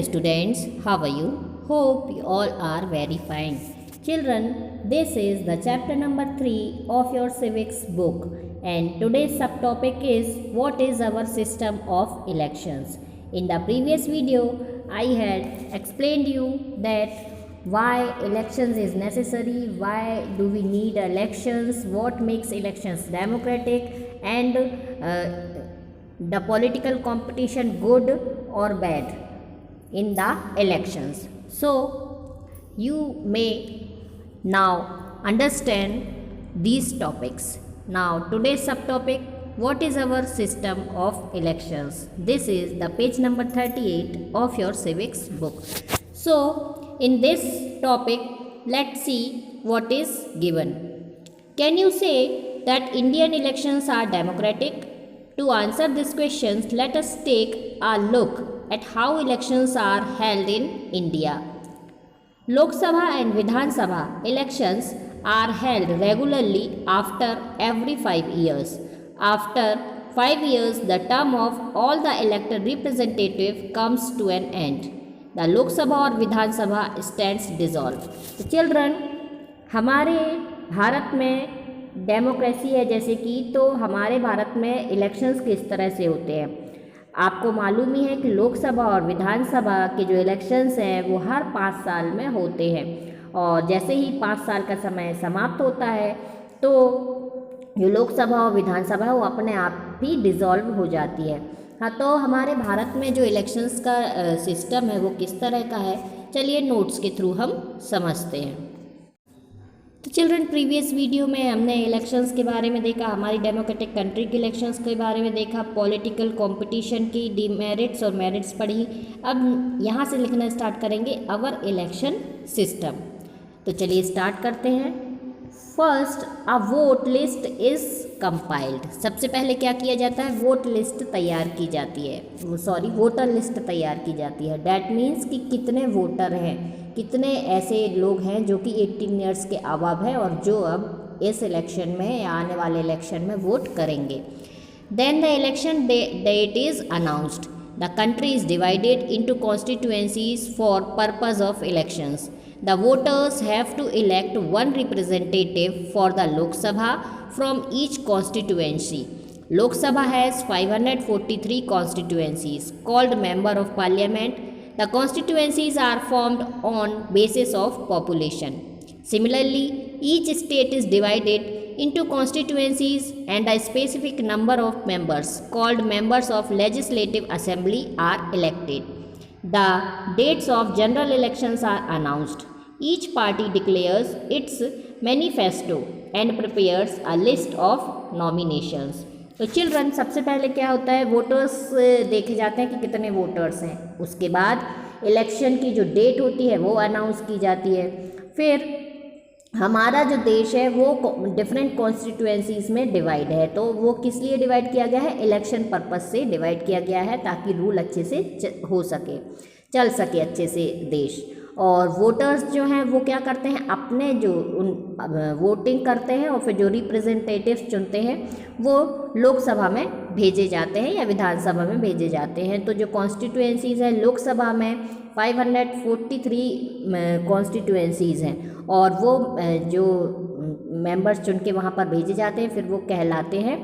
students, how are you? Hope you all are very fine. Children, this is the chapter number 3 of your civics book, and today's subtopic is what is our system of elections. In the previous video, I had explained you that why elections is necessary, why do we need elections, what makes elections democratic, and the political competition good or bad in the elections. So you may now understand these topics. Now today's subtopic, what is our system of elections? This is the page number 38 of your civics book. So in this topic, let's see what is given. Can you say that Indian elections are democratic? To answer these questions, let us take a look at how elections are held in India. Lok Sabha and Vidhan Sabha elections are held regularly after every 5 years. After 5 years, the term of all the elected representative comes to an end. The Lok Sabha और Vidhan Sabha stands dissolved. तो children, हमारे भारत में democracy है जैसे कि, तो हमारे भारत में इलेक्शंस किस तरह से होते हैं आपको मालूम ही है कि लोकसभा और विधानसभा के जो इलेक्शंस हैं वो हर 5 साल में होते हैं, और जैसे ही 5 साल का समय समाप्त होता है तो जो लोकसभा और विधानसभा है वो अपने आप ही डिसॉल्व हो जाती है। हाँ, तो हमारे भारत में जो इलेक्शंस का सिस्टम है वो किस तरह का है, चलिए नोट्स के थ्रू हम समझते हैं। तो चिल्ड्रन, प्रीवियस वीडियो में हमने इलेक्शंस के बारे में देखा, हमारी डेमोक्रेटिक कंट्री के इलेक्शंस के बारे में देखा, पॉलिटिकल कंपटीशन की डिमेरिट्स और मेरिट्स पढ़ी। अब यहाँ से लिखना स्टार्ट करेंगे अवर इलेक्शन सिस्टम। तो चलिए स्टार्ट करते हैं। First, a vote list is compiled. सबसे पहले क्या किया जाता है, वोट लिस्ट तैयार की जाती है, वोटर लिस्ट तैयार की जाती है। डैट मीन्स कि कितने वोटर हैं, कितने ऐसे लोग हैं जो कि 18 ईयर्स के अबव है और जो अब इस इलेक्शन में या आने वाले इलेक्शन में वोट करेंगे। Then the election date is announced. The country is divided into constituencies for purpose of elections. The voters have to elect one representative for the Lok Sabha from each constituency. Lok Sabha has 543 constituencies called Member of Parliament. The constituencies are formed on basis of population. Similarly, each state is divided into constituencies and a specific number of members called Members of Legislative Assembly are elected. The dates of general elections are announced. Each party declares its manifesto and prepares a list of nominations. तो children, सबसे पहले क्या होता है, voters देखे जाते हैं कि कितने वोटर्स हैं। उसके बाद इलेक्शन की जो डेट होती है वो अनाउंस की जाती है। फिर हमारा जो देश है वो डिफरेंट कॉन्स्टिट्यूएंसीज़ में डिवाइड है, तो वो किस लिए डिवाइड किया गया है, इलेक्शन पर्पस से डिवाइड किया गया है ताकि रूल अच्छे से हो सके, चल सके अच्छे से देश। और वोटर्स जो हैं वो क्या करते हैं, अपने जो वोटिंग करते हैं और फिर जो रिप्रेजेंटेटिव्स चुनते हैं वो लोकसभा में भेजे जाते हैं या विधानसभा में भेजे जाते हैं। तो जो कॉन्स्टिट्यूएंसीज़ हैं लोकसभा में 543 कॉन्स्टिट्यूएंसीज़ हैं, और वो जो मेंबर्स चुन के वहाँ पर भेजे जाते हैं फिर वो कहलाते हैं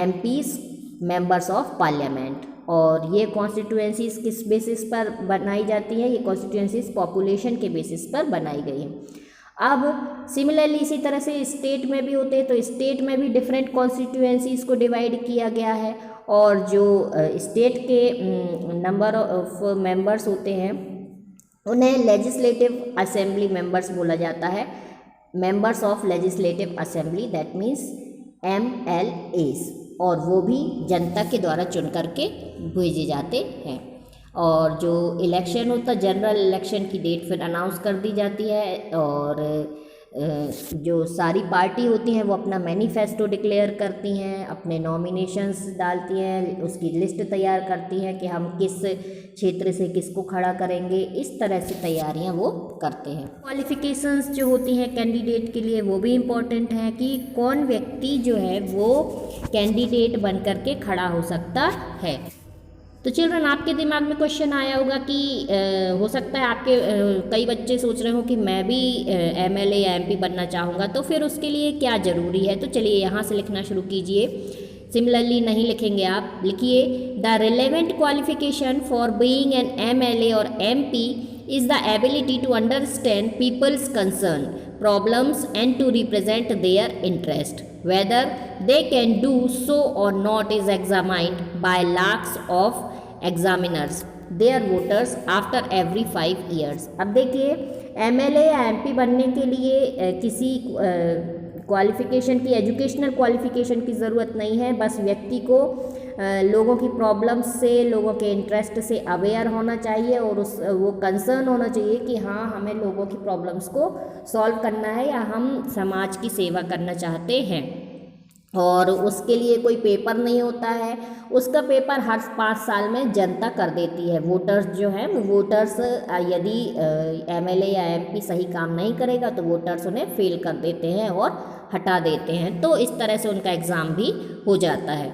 एमपीज़, मेंबर्स ऑफ पार्लियामेंट। और ये कॉन्स्टिट्यूएंसीज़ किस बेसिस पर बनाई जाती है, ये कॉन्स्टिट्यूएंसीज़ पॉपुलेशन के बेसिस पर बनाई गई हैं। अब सिमिलरली इसी तरह से स्टेट में भी होते हैं, तो स्टेट में भी डिफरेंट कॉन्स्टिट्यूएंसीज़ को डिवाइड किया गया है, और जो स्टेट के नंबर ऑफ मेंबर्स होते हैं उन्हें लेजिस्लेटिव असेंबली मेंबर्स बोला जाता है, members of legislative assembly, that means MLAs, और वो भी जनता के द्वारा चुन करके भेजे जाते हैं। और जो इलेक्शन होता है, जनरल इलेक्शन की डेट फिर अनाउंस कर दी जाती है, और जो सारी पार्टी होती हैं वो अपना मैनिफेस्टो डिक्लेयर करती हैं, अपने नॉमिनेशंस डालती हैं, उसकी लिस्ट तैयार करती हैं कि हम किस क्षेत्र से किसको खड़ा करेंगे, इस तरह से तैयारियां वो करते हैं। क्वालिफिकेशंस जो होती हैं कैंडिडेट के लिए वो भी इम्पॉर्टेंट है कि कौन व्यक्ति जो है वो कैंडिडेट बन कर के खड़ा हो सकता है। तो चिल्ड्रन आपके दिमाग में क्वेश्चन आया होगा कि हो सकता है आपके कई बच्चे सोच रहे हो कि मैं भी एमएलए या एमपी बनना चाहूँगा, तो फिर उसके लिए क्या ज़रूरी है। तो चलिए यहाँ से लिखना शुरू कीजिए। सिमिलरली नहीं लिखेंगे आप, लिखिए the relevant qualification for being an MLA और MP is the ability to understand people's concern, problems and to represent their interest. Whether they can do so or not is examined by lakhs of examiners, their voters after every 5 years. अब देखिए MLA या MP बनने के लिए किसी qualification की, educational qualification की ज़रूरत नहीं है। बस व्यक्ति को लोगों की प्रॉब्लम्स से, लोगों के इंटरेस्ट से अवेयर होना चाहिए और वो कंसर्न होना चाहिए कि हाँ हमें लोगों की प्रॉब्लम्स को सॉल्व करना है या हम समाज की सेवा करना चाहते हैं। और उसके लिए कोई पेपर नहीं होता है, उसका पेपर हर 5 साल में जनता कर देती है। वोटर्स जो हैं वो वोटर्स यदि एमएलए या एमपी सही काम नहीं करेगा तो वोटर्स उन्हें फेल कर देते हैं और हटा देते हैं। तो इस तरह से उनका एग्ज़ाम भी हो जाता है।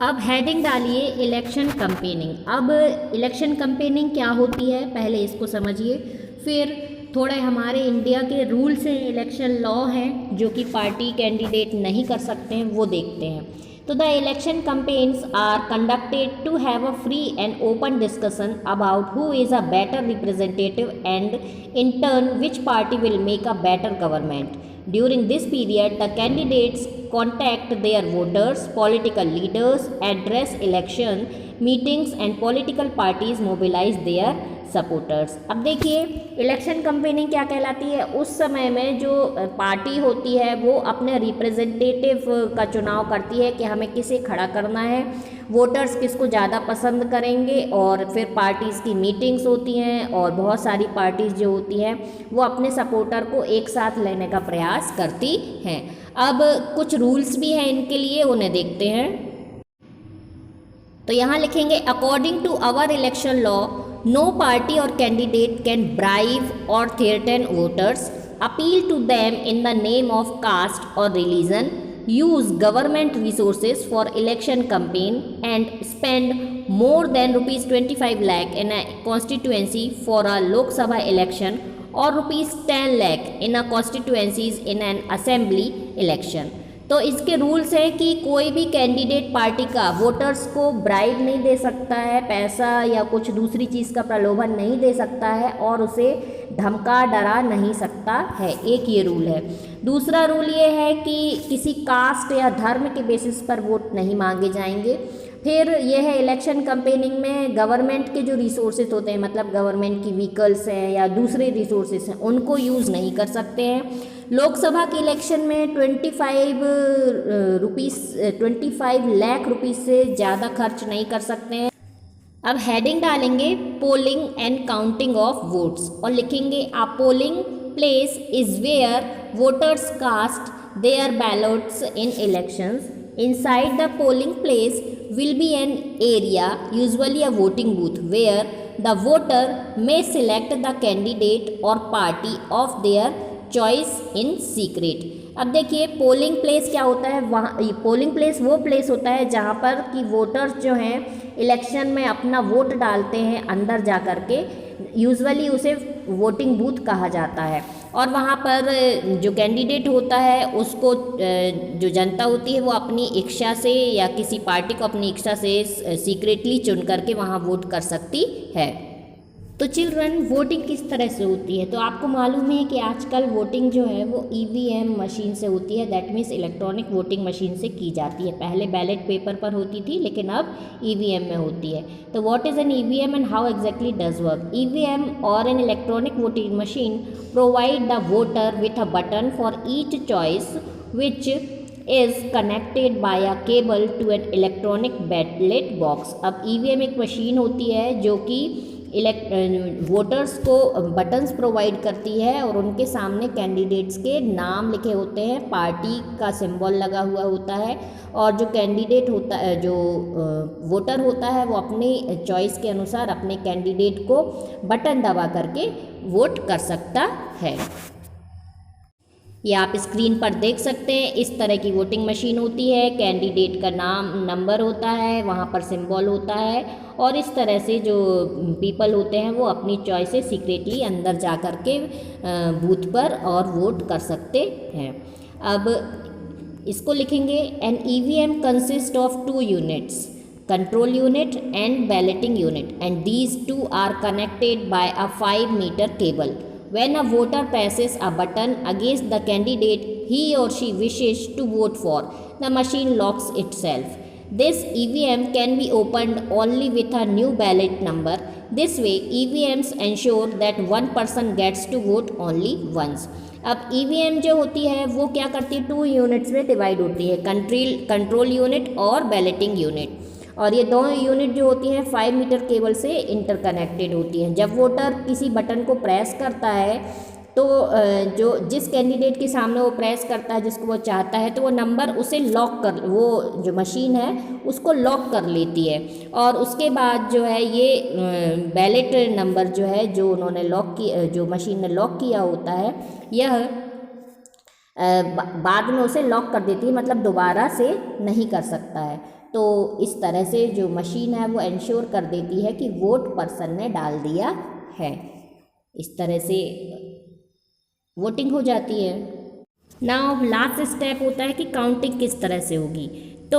अब हेडिंग डालिए इलेक्शन कैंपेनिंग। अब इलेक्शन कैंपेनिंग क्या होती है पहले इसको समझिए, फिर थोड़े हमारे इंडिया के रूल्स हैं, इलेक्शन लॉ हैं जो कि पार्टी कैंडिडेट नहीं कर सकते हैं, वो देखते हैं। तो the election campaigns are conducted to have a free and open discussion about who is a better representative and in turn which party will make a better government. During this period, the candidates contact their voters, political leaders, address election meetings and political parties mobilize their supporters. अब देखिए election campaigning क्या कहलाती है। उस समय में जो party होती है वो अपने रिप्रेजेंटेटिव का चुनाव करती है कि हमें किसे खड़ा करना है, वोटर्स किसको ज़्यादा पसंद करेंगे, और फिर पार्टीज़ की मीटिंग्स होती हैं और बहुत सारी पार्टीज़ जो होती हैं वो अपने सपोर्टर को एक साथ लेने का प्रयास करती हैं। अब कुछ रूल्स भी हैं इनके लिए, उन्हें देखते हैं। तो यहाँ लिखेंगे according to our election law no party or candidate can bribe or threaten voters, appeal to them in the name of caste or religion, use government resources for election campaign and spend more than rupees 25 lakh in a constituency for a Lok Sabha election or rupees 10 lakh in a constituencies in an assembly election। तो इसके rules हैं कि कोई भी candidate party का voters को bribe नहीं दे सकता है, पैसा या कुछ दूसरी चीज़ का प्रलोभन नहीं दे सकता है और उसे धमका डरा नहीं सकता है। एक ये रूल है। दूसरा रूल ये है कि किसी कास्ट या धर्म के बेसिस पर वोट नहीं मांगे जाएंगे। फिर यह है इलेक्शन कैंपेनिंग में गवर्नमेंट के जो रिसोर्सेज होते हैं, मतलब गवर्नमेंट की व्हीकल्स हैं या दूसरे रिसोर्सेज हैं, उनको यूज़ नहीं कर सकते हैं। लोकसभा के इलेक्शन में 25 लाख रुपीस से ज़्यादा खर्च नहीं कर सकते हैं। अब हेडिंग डालेंगे polling and counting of votes और लिखेंगे a polling place is where voters cast their ballots in elections. Inside the polling place will be an area, usually a voting booth, where the voter may select the candidate or party of their choice in secret। अब देखिए polling place क्या होता है। वहाँ polling place वो place होता है जहाँ पर कि वोटर्स जो हैं इलेक्शन में अपना वोट डालते हैं अंदर जा कर के, यूजुअली उसे वोटिंग बूथ कहा जाता है। और वहाँ पर जो कैंडिडेट होता है उसको जो जनता होती है वो अपनी इच्छा से या किसी पार्टी को अपनी इच्छा से सीक्रेटली चुन करके वहाँ वोट कर सकती है। तो चिल्ड्रन वोटिंग किस तरह से होती है, तो आपको मालूम है कि आजकल वोटिंग जो है वो ईवीएम मशीन से होती है, that means electronic voting machine से की जाती है। पहले बैलेट पेपर पर होती थी लेकिन अब ईवीएम में होती है। तो what is an EVM and how exactly does work. EVM or an electronic voting machine provide the voter with a button for each choice which is connected by a cable to an electronic ballot box. अब EVM एक machine होती है जो कि voters को buttons provide करती है और उनके सामने कैंडिडेट्स के नाम लिखे होते हैं, पार्टी का सिंबल लगा हुआ होता है और जो कैंडिडेट होता है, जो वोटर होता है वो अपनी चॉइस के अनुसार अपने कैंडिडेट को बटन दबा करके वोट कर सकता है। ये आप स्क्रीन पर देख सकते हैं, इस तरह की वोटिंग मशीन होती है। कैंडिडेट का नाम, नंबर होता है, वहाँ पर सिंबल होता है और इस तरह से जो पीपल होते हैं वो अपनी चॉइस से सीक्रेटली अंदर जा कर के बूथ पर और वोट कर सकते हैं। अब इसको लिखेंगे, an EVM consist of 2 units, control unit and balloting unit, and these two are connected by a 5-meter cable. When a voter presses a button against the candidate he or she wishes to vote for, the machine locks itself. This EVM can be opened only with a new ballot number. This way EVMs ensure that one person gets to vote only once. अब EVM जो होती है वो क्या करती है, 2 units में divide होती है, कंट्रोल यूनिट और बैलेटिंग यूनिट। और ये दोनों यूनिट जो होती हैं 5 मीटर केबल से इंटरकनेक्टेड होती हैं। जब वोटर किसी बटन को प्रेस करता है तो जो जिस कैंडिडेट के सामने वो प्रेस करता है, जिसको वो चाहता है, तो वो नंबर उसे लॉक कर, वो जो मशीन है उसको लॉक कर लेती है। और उसके बाद जो है ये बैलेट नंबर जो है जो उन्होंने लॉक की, जो मशीन ने लॉक किया होता है, यह बाद में उसे लॉक कर देती है, मतलब दोबारा से नहीं कर सकता है। तो इस तरह से जो मशीन है वो इंश्योर कर देती है कि वोट पर्सन ने डाल दिया है। इस तरह से वोटिंग हो जाती है। नाउ लास्ट स्टेप होता है कि काउंटिंग किस तरह से होगी। तो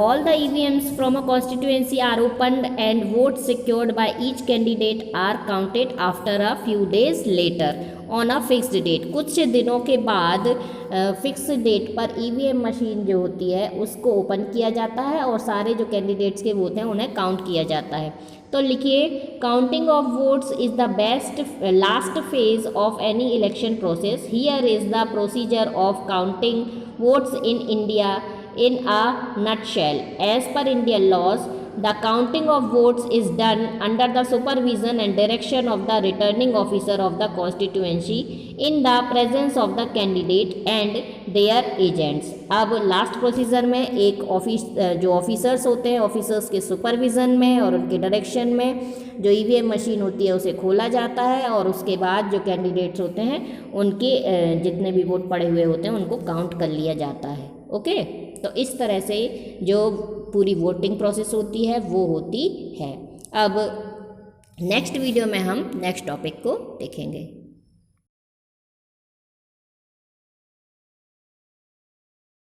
all the EVMs from a constituency are opened and vote secured by each candidate are counted after a few days later on a fixed date. कुछ दिनों के बाद फिक्स डेट पर ईवीएम मशीन जो होती है उसको ओपन किया जाता है और सारे जो कैंडिडेट्स के वोट हैं उन्हें काउंट किया जाता है। तो लिखिए, counting of votes is the best last phase of any election process. Here is the procedure of counting votes in India in a nutshell. As per Indian laws, the counting of votes is done under the supervision and direction of the returning officer of the constituency in the presence of the candidate and their agents. अब last procedure में एक जो officers होते हैं, officers के supervision में और उनके डायरेक्शन में जो ईवीएम मशीन होती है उसे खोला जाता है और उसके बाद जो कैंडिडेट्स होते हैं उनके जितने भी वोट पड़े हुए होते हैं उनको काउंट कर लिया जाता है। ओके, तो इस तरह से जो पूरी वोटिंग प्रोसेस होती है वो होती है। अब नेक्स्ट वीडियो में हम नेक्स्ट टॉपिक को देखेंगे।